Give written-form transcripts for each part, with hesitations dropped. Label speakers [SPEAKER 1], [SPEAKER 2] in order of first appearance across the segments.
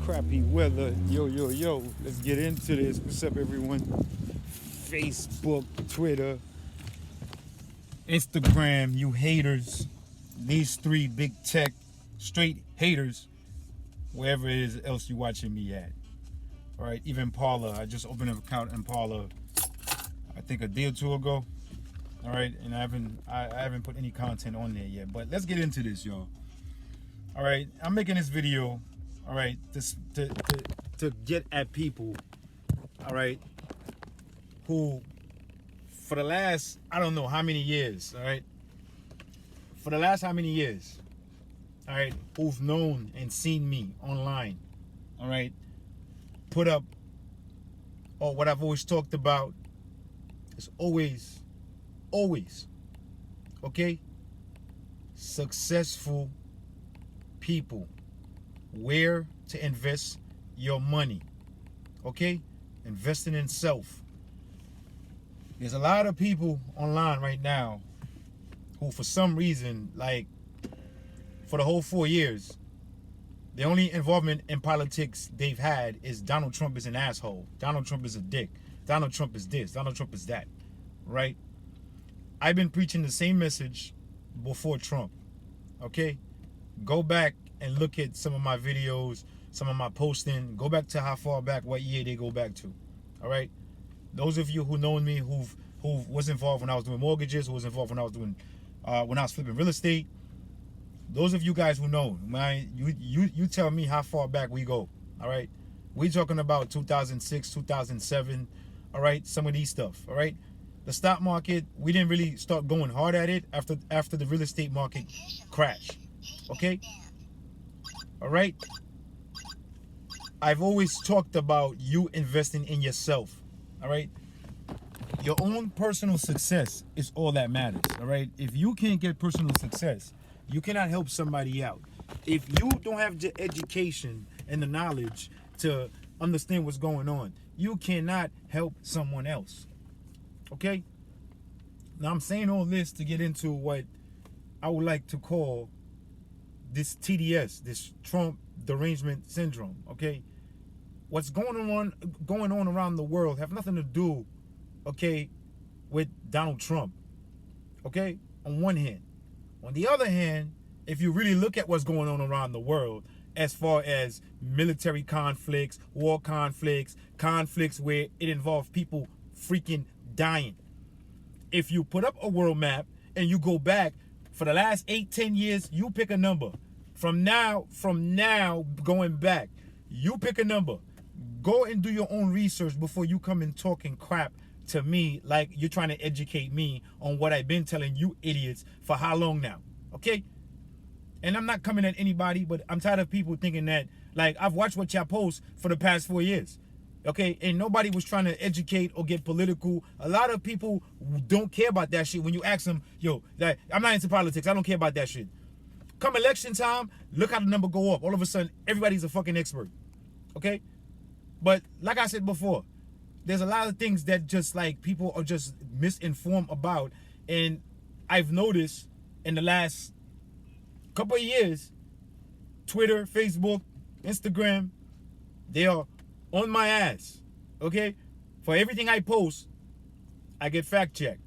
[SPEAKER 1] crappy weather. Yo. Let's get into this. What's up, everyone? Facebook, Twitter, Instagram, you haters. These three big tech, straight haters, wherever it is else you watching me at. All right, even Paula. I just opened an account in Paula, I think a day or two ago. All right, and I haven't put any content on there yet. But let's get into this, y'all. All right, I'm making this video, all right, to get at people, all right, who for the last, I don't know how many years, all right, for the last how many years, all right, who've known and seen me online, all right, put up, or what I've always talked about is always, okay, successful people, where to invest your money, okay? Investing in self. There's a lot of people online right now who, for some reason, like for the whole 4 years, the only involvement in politics they've had is Donald Trump is an asshole. Donald Trump is a dick. Donald Trump is this. Donald Trump is that, right? I've been preaching the same message before Trump, okay? Go back and look at some of my videos, some of my posting. Go back to how far back, what year they go back to. All right. Those of you who know me, who was involved when I was doing mortgages, who was involved when I was doing when I was flipping real estate. Those of you guys who know, man, you tell me how far back we go. All right. We talking about 2006, 2007. All right. Some of these stuff. All right. The stock market, we didn't really start going hard at it after the real estate market crashed. Okay? All right? I've always talked about you investing in yourself. All right? Your own personal success is all that matters. All right? If you can't get personal success, you cannot help somebody out. If you don't have the education and the knowledge to understand what's going on, you cannot help someone else. Okay? Now I'm saying all this to get into what I would like to call this TDS, this Trump derangement syndrome. Okay? What's going on around the world have nothing to do, okay, with Donald Trump. Okay? On one hand. On the other hand, if you really look at what's going on around the world, as far as military conflicts, war conflicts, conflicts where it involves people freaking dying. If you put up a world map and you go back for the last 8-10 years, you pick a number. From now going back, you pick a number. Go and do your own research before you come and talking crap to me like you're trying to educate me on what I've been telling you idiots for how long now. Okay? And I'm not coming at anybody, but I'm tired of people thinking that, like, I've watched what y'all post for the past 4 years. Okay, and nobody was trying to educate or get political. A lot of people don't care about that shit when you ask them, yo, like, I'm not into politics. I don't care about that shit. Come election time, look how the number go up. All of a sudden, everybody's a fucking expert. Okay? But like I said before, there's a lot of things that just like people are just misinformed about. And I've noticed in the last couple of years, Twitter, Facebook, Instagram, they are on my ass, okay? For everything I post, I get fact checked,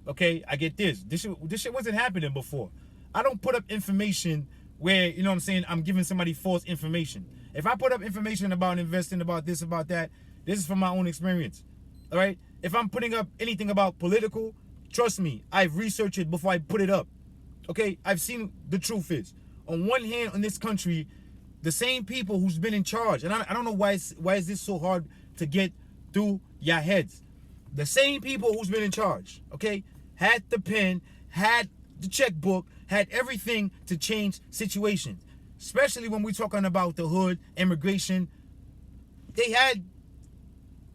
[SPEAKER 1] okay? I get this. This shit wasn't happening before. I don't put up information where, you know what I'm saying, I'm giving somebody false information. If I put up information about investing, about this, about that, this is from my own experience, all right? If I'm putting up anything about political, trust me, I've researched it before I put it up, okay? I've seen the truth is. On one hand, in this country, the same people who's been in charge, and I don't know why is this so hard to get through your heads. The same people who's been in charge, okay, had the pen, had the checkbook, had everything to change situations. Especially when we're talking about the hood, immigration. They had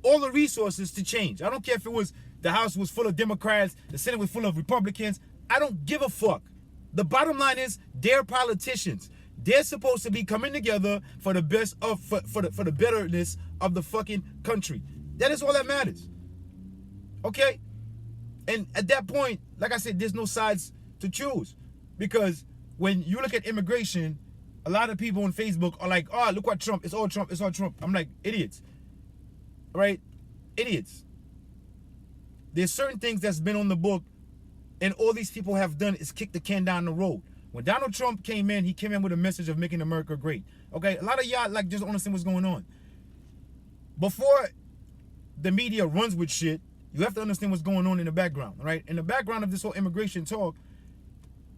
[SPEAKER 1] all the resources to change. I don't care if it was the House was full of Democrats, the Senate was full of Republicans. I don't give a fuck. The bottom line is they're politicians. They're supposed to be coming together for the best of for the betterness of the fucking country. That is all that matters. Okay? And at that point, like I said, there's no sides to choose. Because when you look at immigration, a lot of people on Facebook are like, oh, look what Trump, it's all Trump, it's all Trump. I'm like, idiots, right? Idiots. There's certain things that's been on the book, and all these people have done is kick the can down the road. When Donald Trump came in, he came in with a message of making America great. Okay, a lot of y'all like just don't understand what's going on. Before the media runs with shit, you have to understand what's going on in the background, right? In the background of this whole immigration talk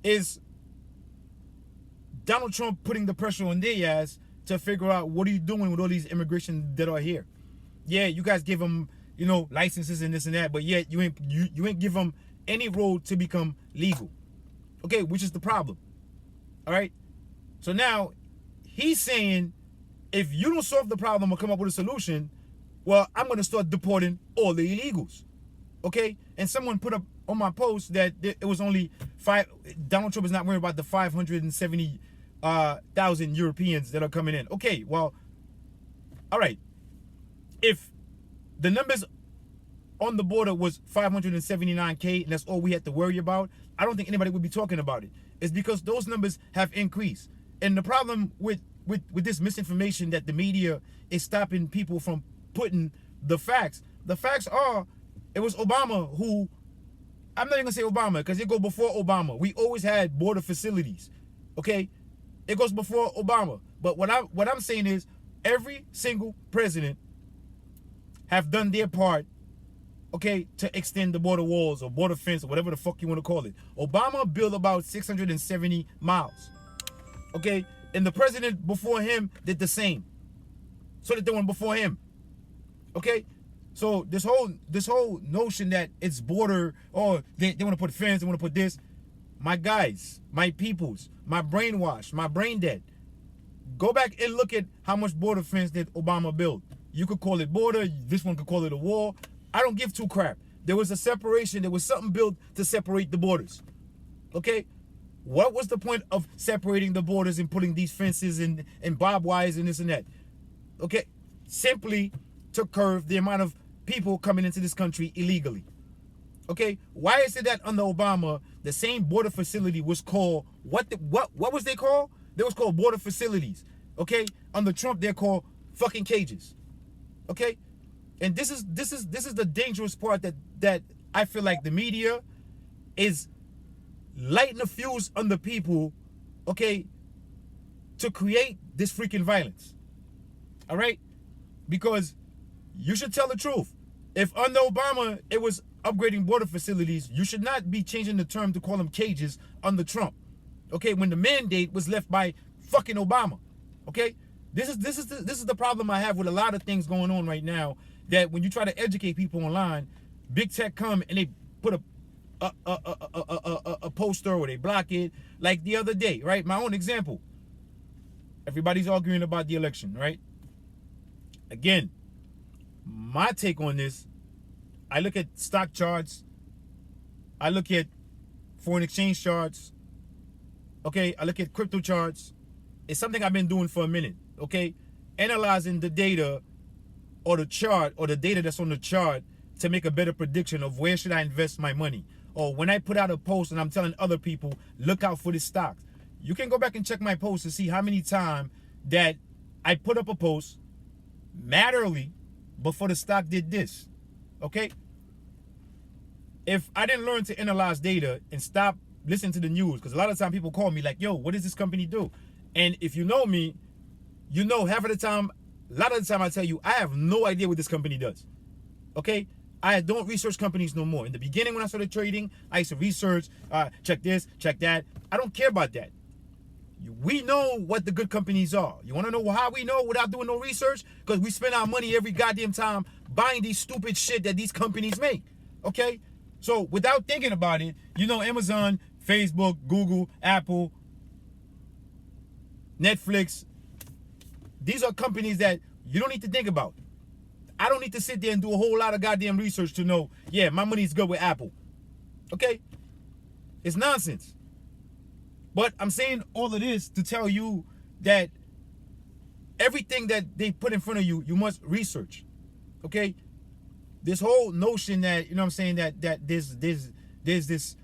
[SPEAKER 1] is Donald Trump putting the pressure on their ass to figure out what are you doing with all these immigration that are here. Yeah, you guys give them, you know, licenses and this and that, but yet you ain't give them any road to become legal. Okay, which is the problem. All right. So now he's saying, if you don't solve the problem or come up with a solution, well, I'm going to start deporting all the illegals. Okay. And someone put up on my post that it was only Donald Trump is not worried about the 570,000 Europeans that are coming in. Okay. Well, all right. If the numbers on the border was 579K and that's all we had to worry about, I don't think anybody would be talking about it. It's because those numbers have increased. And the problem with this misinformation that the media is stopping people from putting the facts are, it was Obama who, I'm not even gonna say Obama because it goes before Obama. We always had border facilities, okay? It goes before Obama. But what I'm saying is every single president have done their part, okay, to extend the border walls or border fence or whatever the fuck you want to call it. Obama built about 670 miles, okay? And the president before him did the same. So did the one before him, okay? So this whole notion that it's border, or they want to put fence, they want to put this. My guys, my peoples, my brainwash, my brain dead. Go back and look at how much border fence did Obama build. You could call it border, this one could call it a wall. I don't give two crap. There was a separation, there was something built to separate the borders. Okay? What was the point of separating the borders and putting these fences and barbed wires and this and that? Okay? Simply to curb the amount of people coming into this country illegally. Okay? Why is it that under Obama, the same border facility was called, what was they called? They was called border facilities. Okay? Under Trump, they're called fucking cages. Okay? And this is the dangerous part that I feel like the media is lighting the fuse on the people, okay, to create this freaking violence. All right? Because you should tell the truth. If under Obama it was upgrading border facilities, you should not be changing the term to call them cages under Trump. Okay? When the mandate was left by fucking Obama. Okay? This is the problem I have with a lot of things going on right now, that when you try to educate people online, big tech come and they put a poster or they block it. Like the other day, right? My own example. Everybody's arguing about the election, right? Again, my take on this, I look at stock charts, I look at foreign exchange charts, okay? I look at crypto charts. It's something I've been doing for a minute, okay? Analyzing the data or the chart or the data that's on the chart to make a better prediction of where should I invest my money. Or when I put out a post and I'm telling other people, look out for this stock. You can go back and check my post to see how many times that I put up a post mad early before the stock did this, okay? If I didn't learn to analyze data and stop listening to the news, because a lot of time people call me like, yo, what does this company do? And if you know me, you know half of the time, a lot of the time I tell you, I have no idea what this company does, okay? I don't research companies no more. In the beginning when I started trading, I used to research, check this, check that. I don't care about that. We know what the good companies are. You want to know how we know without doing no research? Because we spend our money every goddamn time buying these stupid shit that these companies make, okay? So without thinking about it, you know Amazon, Facebook, Google, Apple, Netflix, these are companies that you don't need to think about. I don't need to sit there and do a whole lot of goddamn research to know, yeah, my money's good with Apple. Okay? It's nonsense. But I'm saying all of this to tell you that everything that they put in front of you, you must research. Okay? This whole notion that, you know what I'm saying, that there's this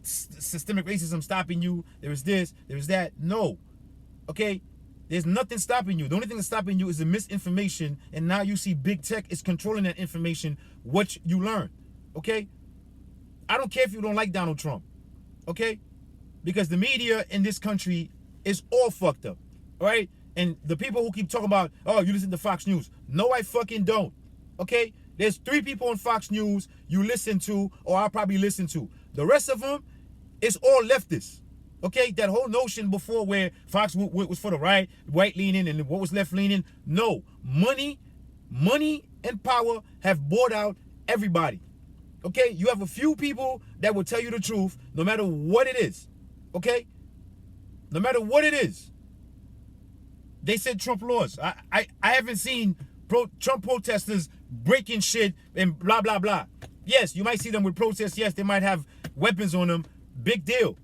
[SPEAKER 1] systemic racism stopping you, there's this, there's that. No. Okay? There's nothing stopping you. The only thing that's stopping you is the misinformation, and now you see big tech is controlling that information, what you learn. Okay? I don't care if you don't like Donald Trump. Okay? Because the media in this country is all fucked up. All right? And the people who keep talking about, oh, you listen to Fox News. No, I fucking don't. Okay? There's 3 people on Fox News you listen to, or I'll probably listen to. The rest of them is all leftists. Okay? That whole notion before where Fox was for the right leaning, and what was left leaning. No. Money and power have bought out everybody. Okay? You have a few people that will tell you the truth no matter what it is. Okay? No matter what it is. They said Trump laws. I haven't seen Trump protesters breaking shit and blah, blah, blah. Yes, you might see them with protests. Yes, they might have weapons on them. Big deal.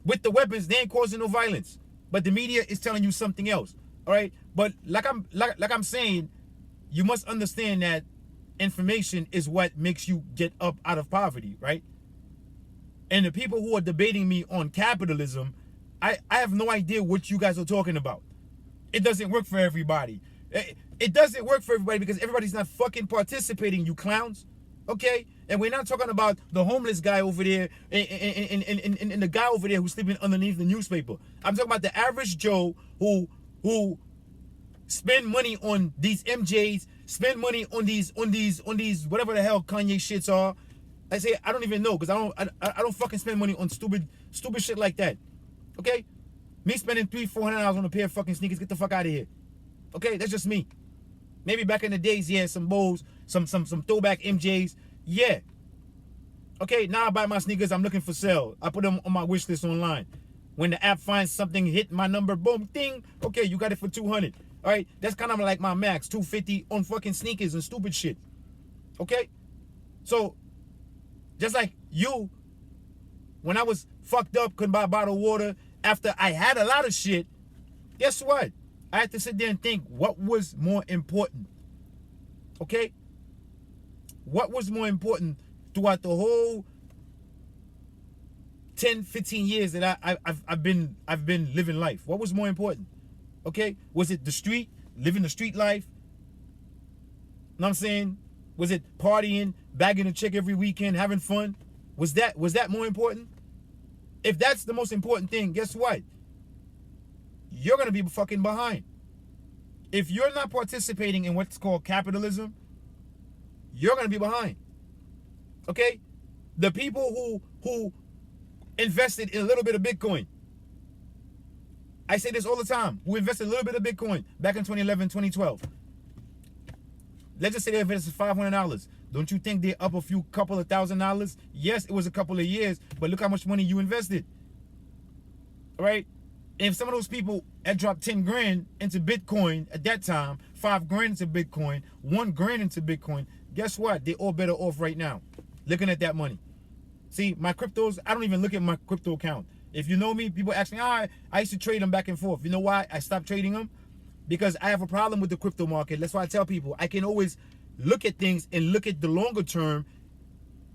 [SPEAKER 1] With the weapons, they ain't causing no violence. But the media is telling you something else. All right? But like I'm saying, you must understand that information is what makes you get up out of poverty, right? And the people who are debating me on capitalism, I have no idea what you guys are talking about. It doesn't work for everybody. It doesn't work for everybody because everybody's not fucking participating, you clowns. Okay? And we're not talking about the homeless guy over there and the guy over there who's sleeping underneath the newspaper. I'm talking about the average Joe who spend money on these MJs, spend money on these whatever the hell Kanye shits are. I say I don't even know because I don't fucking spend money on stupid shit like that. Okay? Me spending $300-400 on a pair of fucking sneakers, get the fuck out of here. Okay? That's just me. Maybe back in the days, yeah, some Bows, some throwback MJs. Yeah. Okay, now I buy my sneakers, I'm looking for sale. I put them on my wish list online. When the app finds something, hit my number, boom, ding. Okay, you got it for $200. All right? That's kind of like my max, $250 on fucking sneakers and stupid shit. Okay? So, just like you, when I was fucked up, couldn't buy a bottle of water, after I had a lot of shit, guess what? I had to sit there and think, what was more important? Okay? What was more important throughout the whole 10, 15 years that I've been living life? What was more important? Okay? Was it the street, living the street life? Know what I'm saying? Was it partying, bagging a chick every weekend, having fun? Was that more important? If that's the most important thing, guess what? You're going to be fucking behind. If you're not participating in what's called capitalism, you're going to be behind. Okay? The people who invested in a little bit of Bitcoin. I say this all the time. Who invested a little bit of Bitcoin back in 2011, 2012. Let's just say they invested $500. Don't you think they're up a couple of $1,000s? Yes, it was a couple of years, but look how much money you invested. All right? And if some of those people had dropped 10 grand into Bitcoin at that time, 5 grand into Bitcoin, 1 grand into Bitcoin, guess what? They all better off right now. Looking at that money. See, my cryptos, I don't even look at my crypto account. If you know me, people ask me, I used to trade them back and forth. You know why I stopped trading them? Because I have a problem with the crypto market. That's why I tell people I can always look at things and look at the longer term.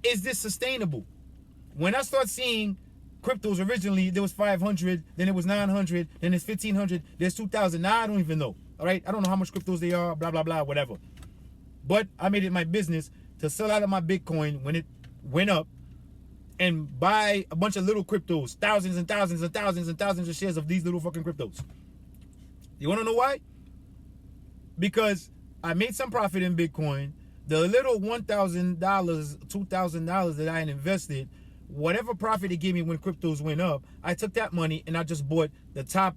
[SPEAKER 1] Is this sustainable? When I start seeing cryptos originally, there was 500, then it was 900, then it's 1500, there's 2000. Now I don't even know. All right? I don't know how much cryptos they are, blah, blah, blah, whatever. But I made it my business to sell out of my Bitcoin when it went up and buy a bunch of little cryptos, thousands and thousands and thousands and thousands of shares of these little fucking cryptos. You want to know why? Because I made some profit in Bitcoin. The little $1,000, $2,000 that I had invested, whatever profit it gave me when cryptos went up, I took that money and I just bought the top,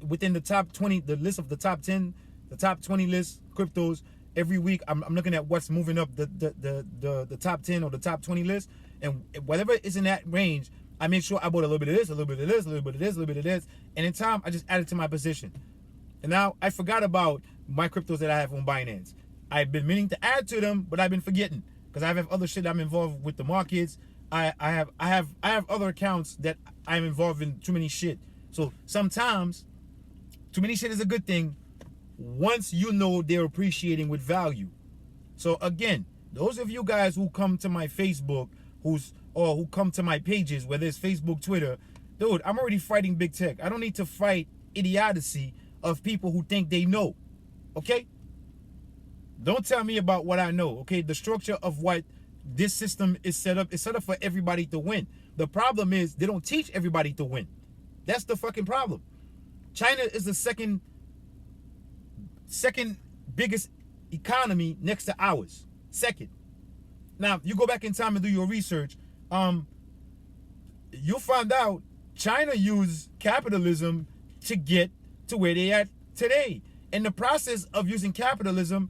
[SPEAKER 1] within the top 20, the list of the top 10, the top 20 list cryptos. Every week I'm looking at what's moving up the top 10 or the top 20 list, and whatever is in that range, I make sure I bought a little bit of this, a little bit of this, a little bit of this, a little bit of this, and in time I just added to my position. And now I forgot about my cryptos that I have on Binance. I've been meaning to add to them, but I've been forgetting because I have other shit I'm involved with the markets. I have other accounts that I'm involved in too many shit. So sometimes too many shit is a good thing once you know they're appreciating with value. So again, those of you guys who come to my Facebook, who come to my pages, whether it's Facebook, Twitter, Dude, I'm already fighting big tech. I don't need to fight idiocy of people who think they know. Okay? Don't tell me about what I know. Okay? The structure of what this system is set up for everybody to win. The problem is they don't teach everybody to win. That's the fucking problem. China is the second biggest economy next to ours. Second. Now, you go back in time and do your research. You'll find out China used capitalism to get to where they at today. In the process of using capitalism,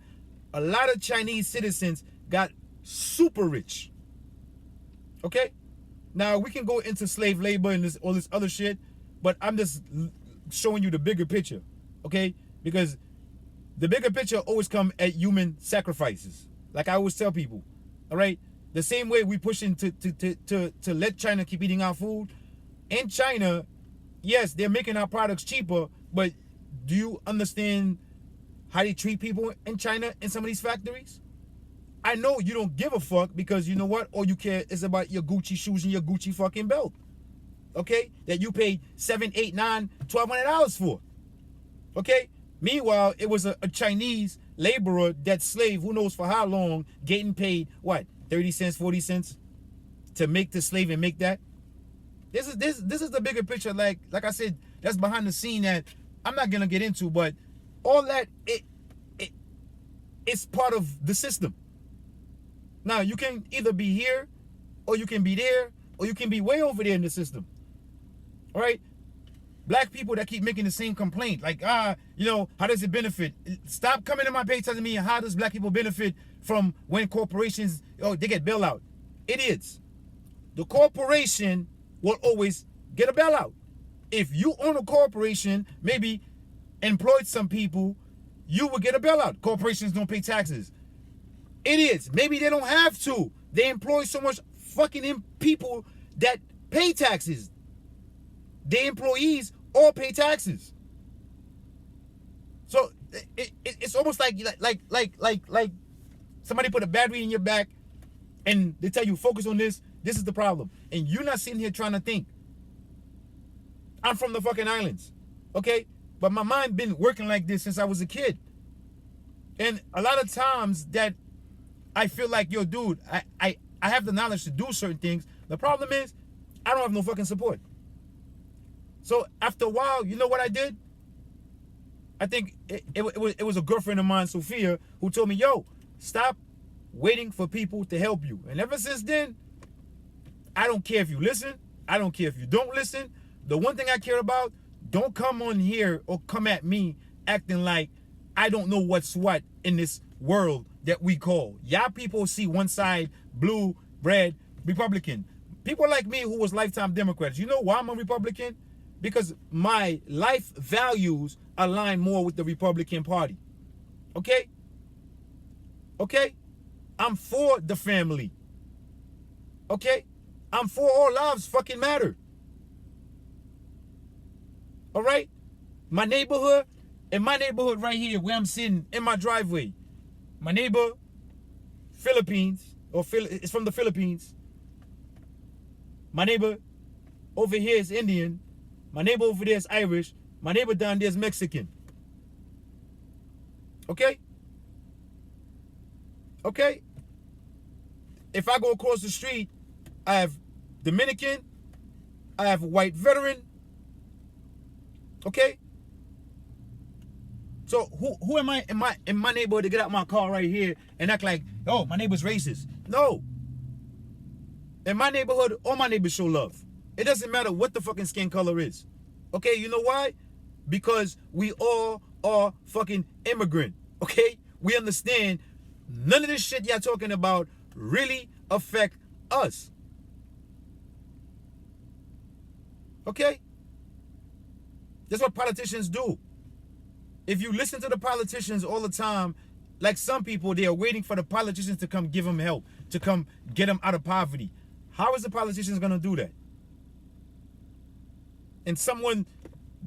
[SPEAKER 1] a lot of Chinese citizens got super rich. Okay? Now, we can go into slave labor and all this other shit, but I'm just showing you the bigger picture. Okay? Because the bigger picture always come at human sacrifices. Like I always tell people. All right? The same way we pushing to let China keep eating our food. In China, yes, they're making our products cheaper, but do you understand how they treat people in China in some of these factories? I know you don't give a fuck because you know what? All you care is about your Gucci shoes and your Gucci fucking belt. Okay? That you paid $700, $800, $1,200 for. Okay? Meanwhile, it was a Chinese laborer, that slave, who knows for how long, getting paid, what, 30 cents, 40 cents to make the slave and make that? This is the bigger picture. Like I said, that's behind the scene that I'm not gonna get into, but all that it's part of the system. Now you can either be here, or you can be there, or you can be way over there in the system. All right? Black people that keep making the same complaint, like, you know, how does it benefit? Stop coming in my page telling me how does black people benefit from when corporations, they get bailout. Idiots. The corporation will always get a bailout. If you own a corporation, maybe employed some people, you will get a bailout. Corporations don't pay taxes. Idiots. Maybe they don't have to. They employ so much fucking people that pay taxes. Their employees all pay taxes. So it's almost like somebody put a battery in your back and they tell you focus on this. This is the problem. And you're not sitting here trying to think. I'm from the fucking islands. Okay? But my mind been working like this since I was a kid. And a lot of times that I feel like, yo, dude, I have the knowledge to do certain things. The problem is I don't have no fucking support. So after a while, you know what I did? I think it was a girlfriend of mine, Sophia, who told me, yo, stop waiting for people to help you. And ever since then, I don't care if you listen. I don't care if you don't listen. The one thing I care about, don't come on here or come at me acting like I don't know what's what in this world that we call. Y'all people see one side, blue, red, Republican. People like me who was lifetime Democrats. You know why I'm a Republican? Because my life values align more with the Republican Party. Okay? Okay? I'm for the family. Okay? I'm for all lives fucking matter. All right? My neighborhood, in my neighborhood right here where I'm sitting in my driveway, my neighbor, Philippines, it's from the Philippines. My neighbor over here is Indian. My neighbor over there is Irish. My neighbor down there is Mexican. Okay? Okay? If I go across the street, I have Dominican, I have a white veteran. Okay? So who am I in my neighborhood to get out my car right here and act like, oh, my neighbor's racist? No. In my neighborhood, all my neighbors show love. It doesn't matter what the fucking skin color is. Okay, you know why? Because we all are fucking immigrant. Okay? We understand none of this shit y'all talking about really affect us. Okay? That's what politicians do. If you listen to the politicians all the time, like some people, they are waiting for the politicians to come give them help, to come get them out of poverty. How is the politicians going to do that? And someone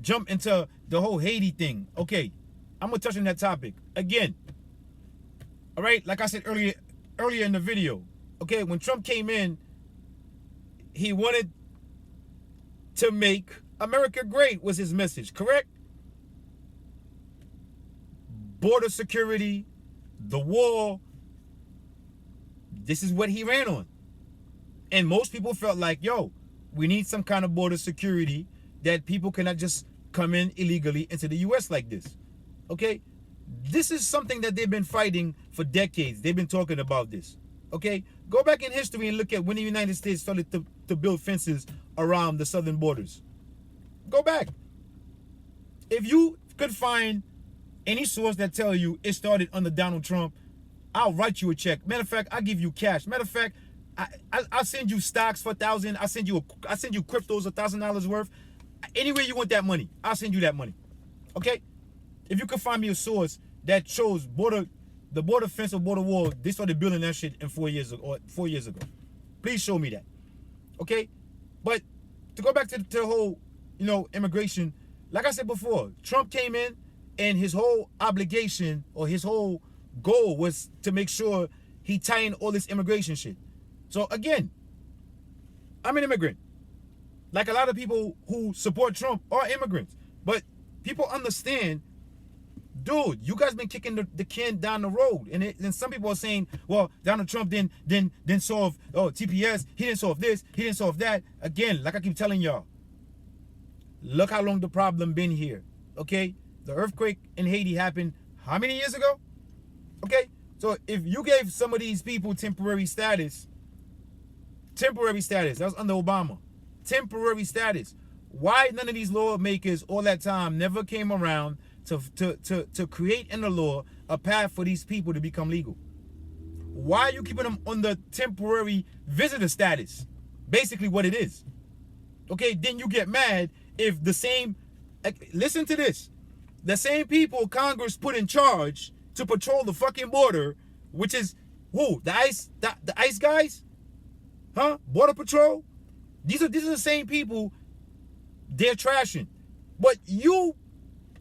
[SPEAKER 1] jump into the whole Haiti thing. Okay, I'm going to touch on that topic again. All right, like I said earlier in the video. Okay, when Trump came in, he wanted to make America great was his message, correct? Border security, the wall. This is what he ran on. And most people felt like, yo, we need some kind of border security that people cannot just come in illegally into the U.S. like this. Okay? This is something that they've been fighting for decades. They've been talking about this. Okay? Go back in history and look at when the United States started to build fences around the southern borders. Go back. If you could find any source that tell you it started under Donald Trump, I'll write you a check. Matter of fact, I'll give you cash. Matter of fact, I'll send you stocks for $1,000. I'll send you cryptos $1,000 worth. Anywhere you want that money, I'll send you that money. Okay? If you could find me a source that shows the border fence or border wall, they started building that shit in 4 years ago. Please show me that. Okay? But to go back to the whole, immigration, like I said before, Trump came in and his whole obligation or his whole goal was to make sure he tightened all this immigration shit. So again, I'm an immigrant. Like a lot of people who support Trump are immigrants. But people understand, dude, you guys been kicking the can down the road. And some people are saying, well, Donald Trump didn't solve TPS. He didn't solve this. He didn't solve that. Again, like I keep telling y'all, look how long the problem been here. Okay? The earthquake in Haiti happened how many years ago? Okay? So if you gave some of these people temporary status, that was under Obama. Temporary status. Why none of these lawmakers all that time never came around to create in the law a path for these people to become legal? Why are you keeping them on the temporary visitor status? Basically what it is. Okay, then you get mad if listen to this. The same people Congress put in charge to patrol the fucking border, which is who? The ICE guys? Huh? Border Patrol? These are the same people they're trashing. But you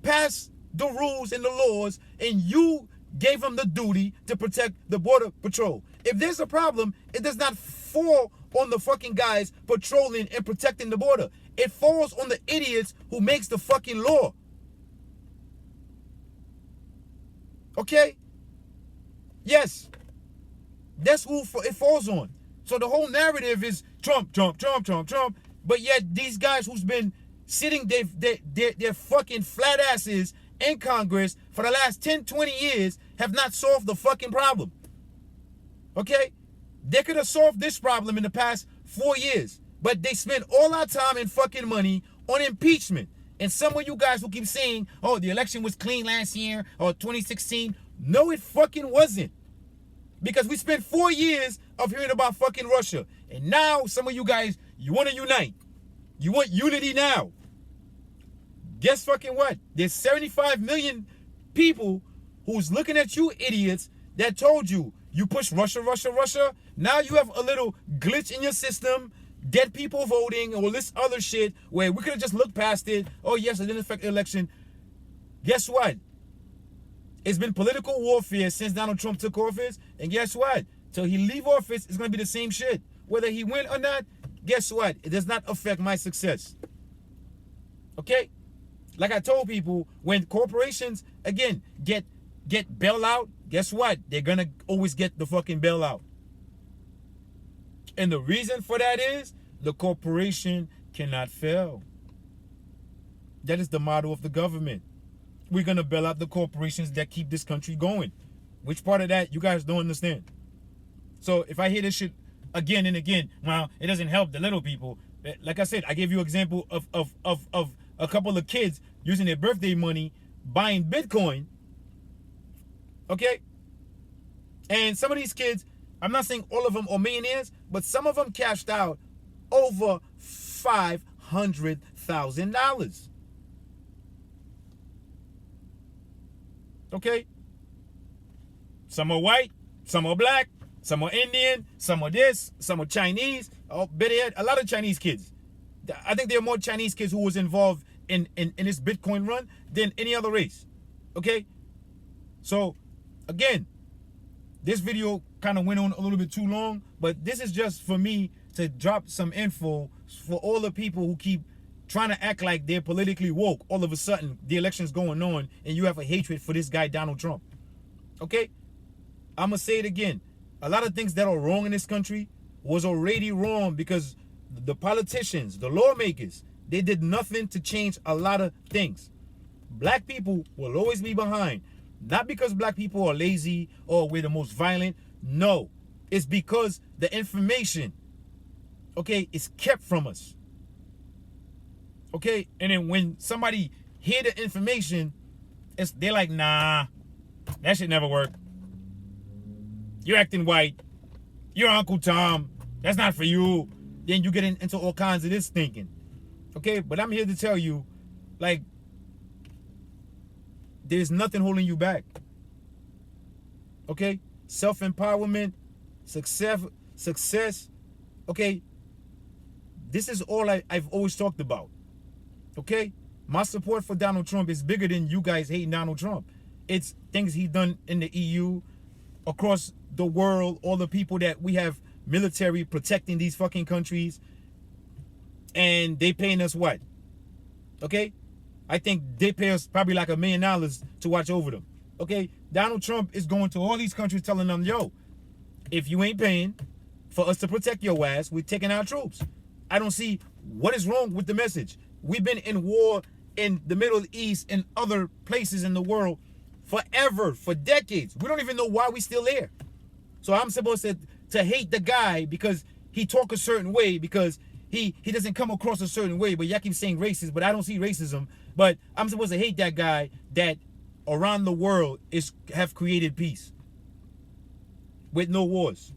[SPEAKER 1] passed the rules and the laws and you gave them the duty to protect the Border Patrol. If there's a problem, it does not fall on the fucking guys patrolling and protecting the border. It falls on the idiots who makes the fucking law. Okay? Yes. That's who it falls on. So the whole narrative is Trump. But yet these guys who's been sitting their fucking flat asses in Congress for the last 10, 20 years have not solved the fucking problem. Okay? They could have solved this problem in the past 4 years. But they spent all our time and fucking money on impeachment. And some of you guys who keep saying, oh, the election was clean last year or 2016. No, it fucking wasn't. Because we spent 4 years of hearing about fucking Russia. And now some of you guys, you want to unite. You want unity now. Guess fucking what? There's 75 million people who's looking at you idiots that told you push Russia. Now you have a little glitch in your system, dead people voting, or this other shit where we could have just looked past it. Oh, yes, it didn't affect the election. Guess what? It's been political warfare since Donald Trump took office. And guess what? Till he leave office, it's going to be the same shit. Whether he win or not, guess what? It does not affect my success. Okay? Like I told people, when corporations, again, get bailout, guess what? They're going to always get the fucking bailout. And the reason for that is the corporation cannot fail. That is the motto of the government. We're going to bail out the corporations that keep this country going. Which part of that you guys don't understand? So if I hear this shit again and again, well, it doesn't help the little people. Like I said, I gave you an example of a couple of kids using their birthday money buying Bitcoin. Okay? And some of these kids, I'm not saying all of them are millionaires, but some of them cashed out over $500,000. Okay? Some are white, some are black, some are Indian, some are this, some are Chinese. Oh, better yet, a lot of Chinese kids. I think there are more Chinese kids who was involved in this Bitcoin run than any other race. Okay? So, again, this video kind of went on a little bit too long, but this is just for me to drop some info for all the people who keep trying to act like they're politically woke. All of a sudden, the election's going on, and you have a hatred for this guy, Donald Trump. Okay? I'm going to say it again. A lot of things that are wrong in this country was already wrong because the politicians, the lawmakers, they did nothing to change a lot of things. Black people will always be behind. Not because black people are lazy or we're the most violent. No. It's because the information, okay, is kept from us. Okay? And then when somebody hear the information, they're like, nah, that shit never work. You're acting white. You're Uncle Tom. That's not for you. Then you get into all kinds of this thinking. Okay? But I'm here to tell you, like, there's nothing holding you back. Okay? Self-empowerment, success. Okay? This is all I've always talked about. Okay? My support for Donald Trump is bigger than you guys hating Donald Trump. It's things he's done in the EU, across the world, all the people that we have military protecting these fucking countries, and they paying us what? Okay? I think they pay us probably like $1 million to watch over them. Okay? Donald Trump is going to all these countries telling them, yo, if you ain't paying for us to protect your ass, we're taking our troops. I don't see what is wrong with the message. We've been in war in the Middle East and other places in the world forever, for decades. We don't even know why we still there. So I'm supposed to hate the guy because he talk a certain way, because he doesn't come across a certain way, but y'all keep saying racist, but I don't see racism. But I'm supposed to hate that guy that around the world have created peace with no wars.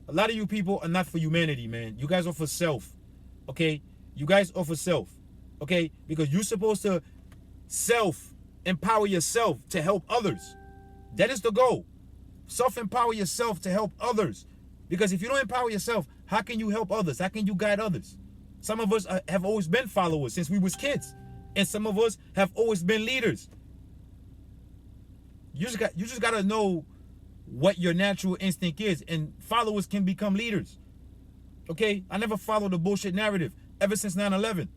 [SPEAKER 1] A lot of you people are not for humanity, man. You guys are for self. Okay? You guys are for self. Okay? Because you're supposed to empower yourself to help others. That is the goal. Self-empower yourself to help others. Because if you don't empower yourself, how can you help others? How can you guide others? Some of us have always been followers since we was kids. And some of us have always been leaders. You just got to know what your natural instinct is. And followers can become leaders. Okay? I never followed the bullshit narrative ever since 9/11.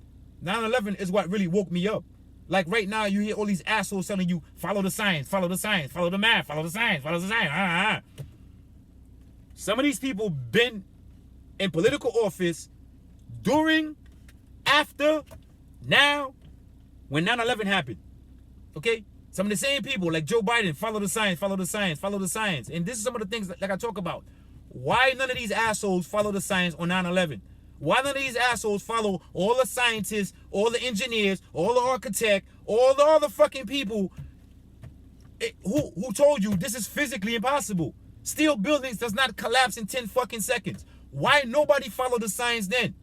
[SPEAKER 1] 9/11 is what really woke me up. Like right now, you hear all these assholes telling you, follow the science, follow the science, follow the math, follow the science, follow the science. Some of these people been in political office during, after, now, when 9/11 happened. Okay? Some of the same people, like Joe Biden, follow the science, follow the science, follow the science. And this is some of the things like I talk about. Why none of these assholes follow the science on 9/11? Why none of these assholes follow all the scientists, all the engineers, all the architects, all the other fucking people who told you this is physically impossible? Steel buildings does not collapse in 10 fucking seconds. Why nobody followed the science then?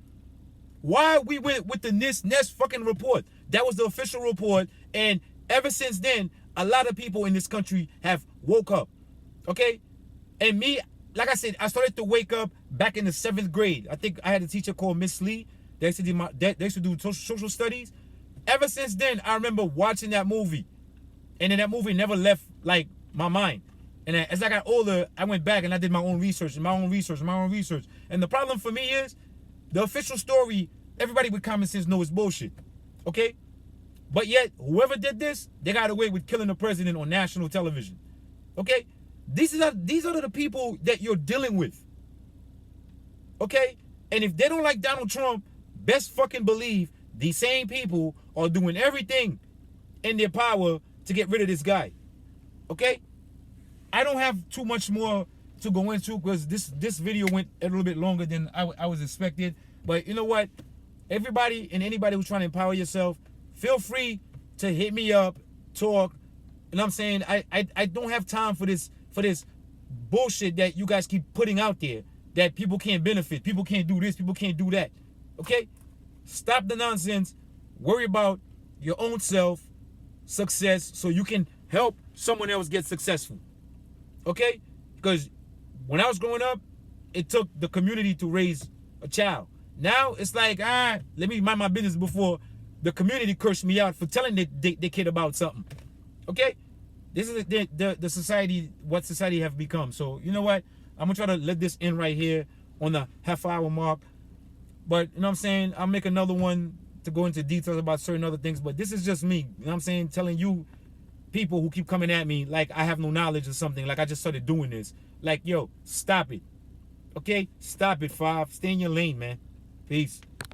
[SPEAKER 1] Why we went with the NIST fucking report? That was the official report, and ever since then, a lot of people in this country have woke up. Okay? And me, like I said, I started to wake up back in the 7th grade. I think I had a teacher called Miss Lee. They used to do social studies. Ever since then, I remember watching that movie. And then that movie never left, like, my mind. And as I got older, I went back and I did my own research, and my own research. And the problem for me is, the official story, everybody with common sense knows is bullshit. Okay? But yet, whoever did this, they got away with killing the president on national television. Okay? These are the people that you're dealing with. Okay? And if they don't like Donald Trump, best fucking believe these same people are doing everything in their power to get rid of this guy. Okay? I don't have too much more to go into because this video went a little bit longer than I was expected. But you know what? Everybody and anybody who's trying to empower yourself, feel free to hit me up, talk. And I'm saying I don't have time for this bullshit that you guys keep putting out there, that people can't benefit, people can't do this, people can't do that. Okay? Stop the nonsense. Worry about your own self, success, so you can help someone else get successful. Okay? Because when I was growing up, it took the community to raise a child. Now it's like, let me mind my business before the community cursed me out for telling their kid about something. Okay? This is the society, what society have become. So, you know what? I'm going to try to let this end right here on the half-hour mark. But you know what I'm saying? I'll make another one to go into details about certain other things. But this is just me, you know what I'm saying? Telling you people who keep coming at me like I have no knowledge or something, like I just started doing this. Like, yo, stop it. Okay? Stop it, Five. Stay in your lane, man. Peace.